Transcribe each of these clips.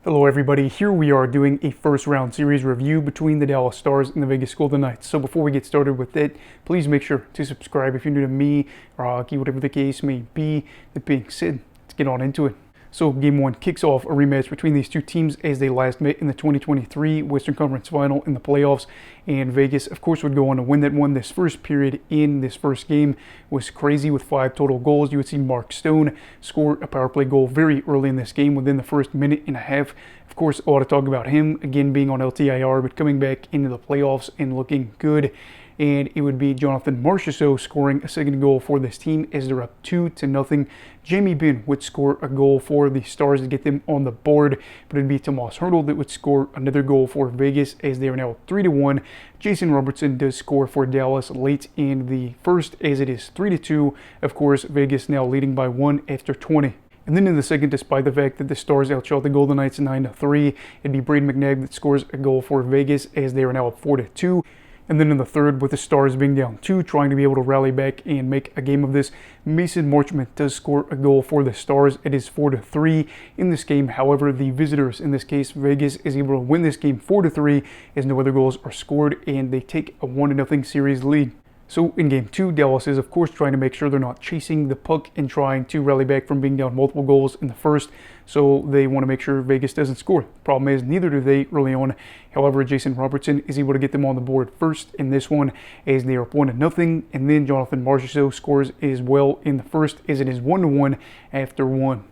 Hello everybody, here we are doing a first round series review between the Dallas Stars and the Vegas Golden Knights. So before we get started with it, please make sure to subscribe if you're new to me or hockey, whatever the case may be. That being said, let's get on into it. So Game 1 kicks off a rematch between these two teams as they last met in the 2023 Western Conference Final in the playoffs. And Vegas, of course, would go on to win that one. This first period in this first game was crazy with 5 total goals. You would see Mark Stone score a power play goal very early in this game within the first minute and a half. Of course, a lot of talk about him, again, being on LTIR, but coming back into the playoffs and looking good. And it would be Jonathan Marchessault scoring a second goal for this team as they're up 2-0. Jamie Benn would score a goal for the Stars to get them on the board, but it'd be Tomas Hertl that would score another goal for Vegas as they are now 3-1. Jason Robertson does score for Dallas late in the first as it is 3-2. Of course, Vegas now leading by 1 after 20. And then in the second, despite the fact that the Stars outshot the Golden Knights 9-3, it'd be Braden McNabb that scores a goal for Vegas as they are now up 4-2. And then in the third, with the Stars being down 2, trying to be able to rally back and make a game of this, Mason Marchment does score a goal for the Stars. It is 4-3 in this game. However, the visitors, in this case Vegas, is able to win this game 4-3 as no other goals are scored and they take a 1-0 series lead. So in Game 2, Dallas is of course trying to make sure they're not chasing the puck and trying to rally back from being down multiple goals in the first. So they want to make sure Vegas doesn't score. Problem is, neither do they early on. However, Jason Robertson is able to get them on the board first in this one as they are up 1-0. And then Jonathan Marchessault scores as well in the first as it is 1-1 after 1.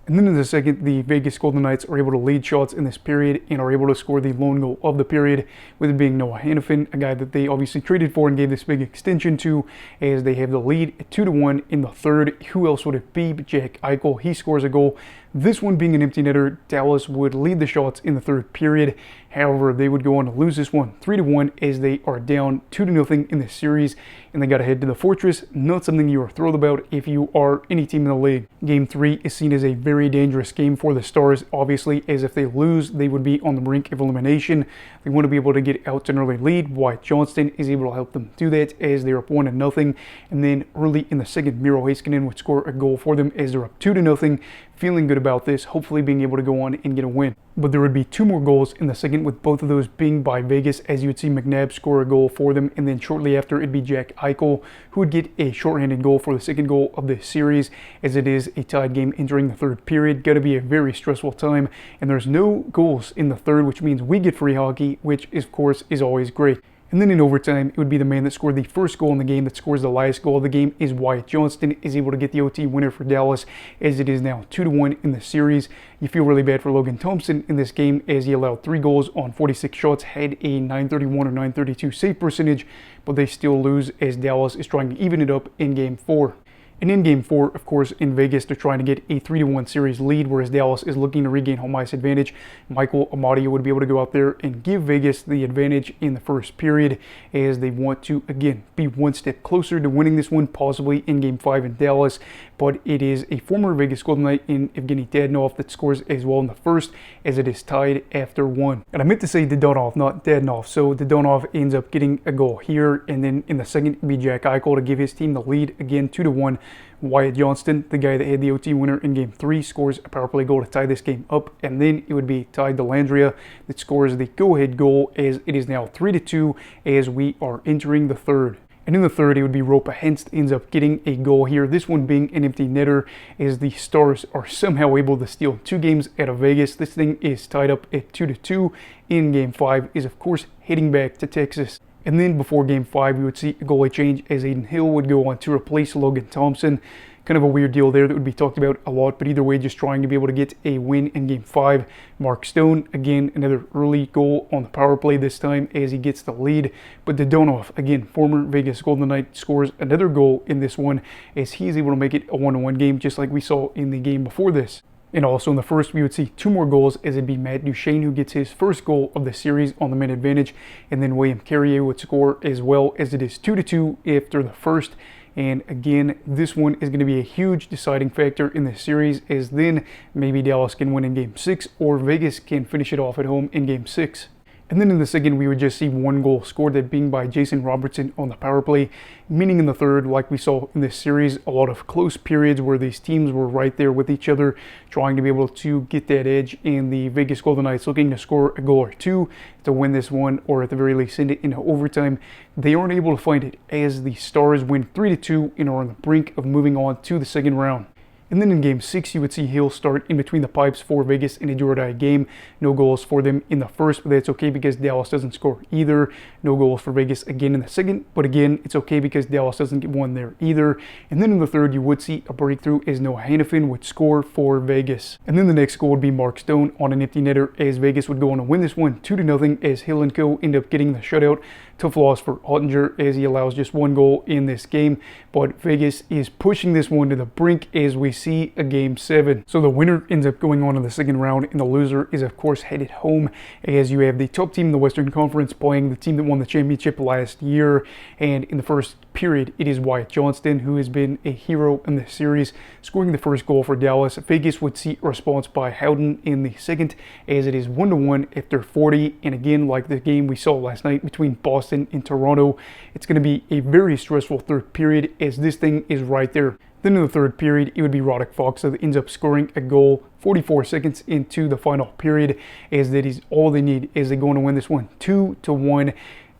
And then in the second, the Vegas Golden Knights are able to lead shots in this period and are able to score the lone goal of the period, with it being Noah Hanifin, a guy that they obviously traded for and gave this big extension to, as they have the lead at 2-1 in the third. Who else would it be but Jack Eichel? He scores a goal. This one being an empty netter, Dallas would lead the shots in the third period. However, they would go on to lose this one 3-1 as they are down 2-0 in this series, and they got to head to the Fortress. Not something you are thrilled about if you are any team in the league. Game 3 is seen as a very dangerous game for the Stars, obviously, as if they lose, they would be on the brink of elimination. They want to be able to get out to an early lead. Wyatt Johnston is able to help them do that as they're up 1-0, and then early in the second, Miro Heiskanen would score a goal for them as they're up 2-0. Feeling good about this, hopefully being able to go on and get a win. But there would be 2 more goals in the second, with both of those being by Vegas, as you would see McNabb score a goal for them, and then shortly after it'd be Jack Eichel who would get a shorthanded goal for the second goal of this series, as it is a tied game entering the third period. Going to be a very stressful time, and there's no goals in the third, which means we get free hockey, which of course is always great. And then in overtime, it would be the man that scored the first goal in the game that scores the last goal of the game is Wyatt Johnston, is able to get the OT winner for Dallas, as it is now 2-1 in the series. You feel really bad for Logan Thompson in this game, as he allowed 3 goals on 46 shots, had a .931 or .932 save percentage, but they still lose as Dallas is trying to even it up in Game 4. And in Game 4, of course, in Vegas, they're trying to get a 3-1 series lead, whereas Dallas is looking to regain home ice advantage. Michael Amadio would be able to go out there and give Vegas the advantage in the first period, as they want to, again, be one step closer to winning this one, possibly in Game 5 in Dallas. But it is a former Vegas Golden Knight in Evgeny Dadonov that scores as well in the first, as it is tied after 1. And I meant to say Dadonov, not Dadonov. So Dadonov ends up getting a goal here, and then in the second, it'd be Jack Eichel to give his team the lead, again 2-1. Wyatt Johnston, the guy that had the OT winner in Game 3, scores a power play goal to tie this game up, and then it would be Ty Dellandrea that scores the go-ahead goal, as it is now 3-2 as we are entering the third. And in the third, it would be Ropa Hentz ends up getting a goal here, this one being an empty netter, as the Stars are somehow able to steal 2 games out of Vegas. This thing is tied up at 2-2 in Game 5, is of course heading back to Texas. And then before Game 5, we would see a goalie change, as Aiden Hill would go on to replace Logan Thompson. Kind of a weird deal there that would be talked about a lot, but either way, just trying to be able to get a win in Game 5. Mark Stone, again, another early goal on the power play this time as he gets the lead. But Dadonov, again, former Vegas Golden Knight, scores another goal in this one, as he's able to make it a 1-1 game, just like we saw in the game before this. And also in the first, we would see 2 more goals, as it'd be Matt Duchene who gets his first goal of the series on the man advantage, and then William Carrier would score as well, as it is 2-2 after the first. And again, this one is going to be a huge deciding factor in this series, as then maybe Dallas can win in Game 6 or Vegas can finish it off at home in Game 6. And then in the second, we would just see one goal scored, that being by Jason Robertson on the power play. Meaning in the third, like we saw in this series, a lot of close periods where these teams were right there with each other, trying to be able to get that edge, and the Vegas Golden Knights looking to score a goal or two to win this one, or at the very least send it into overtime. They aren't able to find it, as the Stars win 3-2 and are on the brink of moving on to the second round. And then in Game 6, you would see Hill start in between the pipes for Vegas in a do-or-die game. No goals for them in the first, but that's okay because Dallas doesn't score either. No goals for Vegas again in the second, but again, it's okay because Dallas doesn't get one there either. And then in the third, you would see a breakthrough as Noah Hannafin would score for Vegas. And then the next goal would be Mark Stone on an empty netter, as Vegas would go on to win this one 2-0, as Hill and co. end up getting the shutout. Tough loss for Ottinger, as he allows just one goal in this game, but Vegas is pushing this one to the brink as we see a Game 7. So the winner ends up going on to the second round, and the loser is of course headed home, as you have the top team in the Western Conference playing the team that won the championship last year. And in the first period, it is Wyatt Johnston, who has been a hero in this series, scoring the first goal for Dallas. Vegas would see a response by Howden in the second, as it is 1-1 after 40. And again, like the game we saw last night between Boston and Toronto, it's going to be a very stressful third period, as this thing is right there. Then in the third period, it would be Roddick Fox that ends up scoring a goal 44 seconds into the final period, as that is all they need as they go on to win this one 2-1.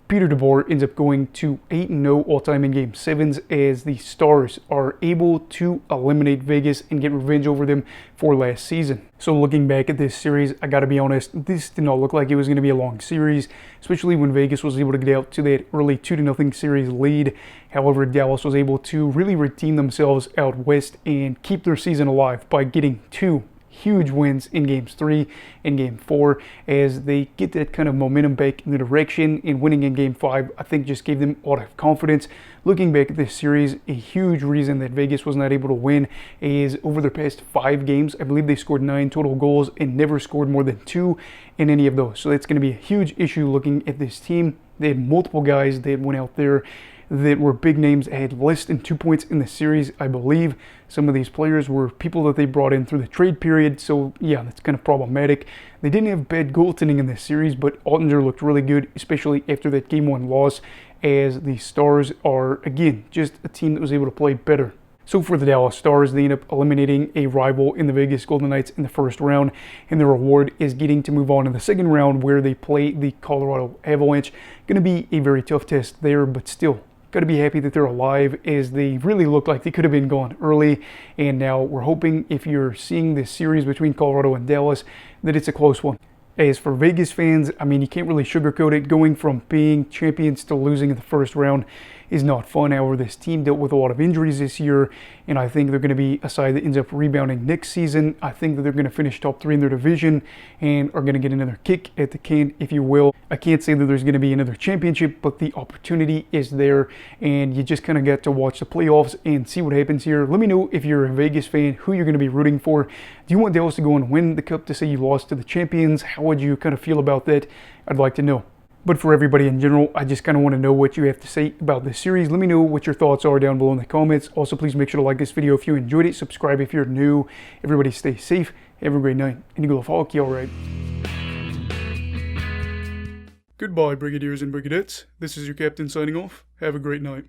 Peter DeBoer ends up going to 8-0 all-time in Game 7s, as the Stars are able to eliminate Vegas and get revenge over them for last season. So looking back at this series, I gotta be honest, this did not look like it was going to be a long series, especially when Vegas was able to get out to that early 2-0 series lead. However, Dallas was able to really redeem themselves out west and keep their season alive by getting two huge wins in Games 3 and Game 4, as they get that kind of momentum back in the direction. And winning in Game 5, I think, just gave them a lot of confidence. Looking back at this series, a huge reason that Vegas was not able to win is over their past 5 games, I believe they scored 9 total goals and never scored more than 2 in any of those. So that's going to be a huge issue looking at this team. They had multiple guys that went out there that were big names, had less than 2 points in the series, I believe. Some of these players were people that they brought in through the trade period, so yeah, that's kind of problematic. They didn't have bad goaltending in this series, but Ottinger looked really good, especially after that Game 1 loss, as the Stars are, again, just a team that was able to play better. So for the Dallas Stars, they end up eliminating a rival in the Vegas Golden Knights in the first round, and the reward is getting to move on in the second round, where they play the Colorado Avalanche. Going to be a very tough test there, but still, got to be happy that they're alive, as they really looked like they could have been gone early. And now we're hoping, if you're seeing this series between Colorado and Dallas, that it's a close one. As for Vegas fans, I mean, you can't really sugarcoat it. Going from being champions to losing in the first round is not fun. However, this team dealt with a lot of injuries this year, and I think they're going to be a side that ends up rebounding next season. I think that they're going to finish top 3 in their division and are going to get another kick at the can, if you will. I can't say that there's going to be another championship, but the opportunity is there, and you just kind of get to watch the playoffs and see what happens here. Let me know, if you're a Vegas fan, who you're going to be rooting for. Do you want Dallas to go and win the cup to say you lost to the champions? How would you kind of feel about that? I'd like to know. But for everybody in general, I just kind of want to know what you have to say about this series. Let me know what your thoughts are down below in the comments. Also, please make sure to like this video if you enjoyed it. Subscribe if you're new. Everybody stay safe. Have a great night. And you go fuck you, alright. Goodbye, Brigadiers and Brigadettes. This is your captain signing off. Have a great night.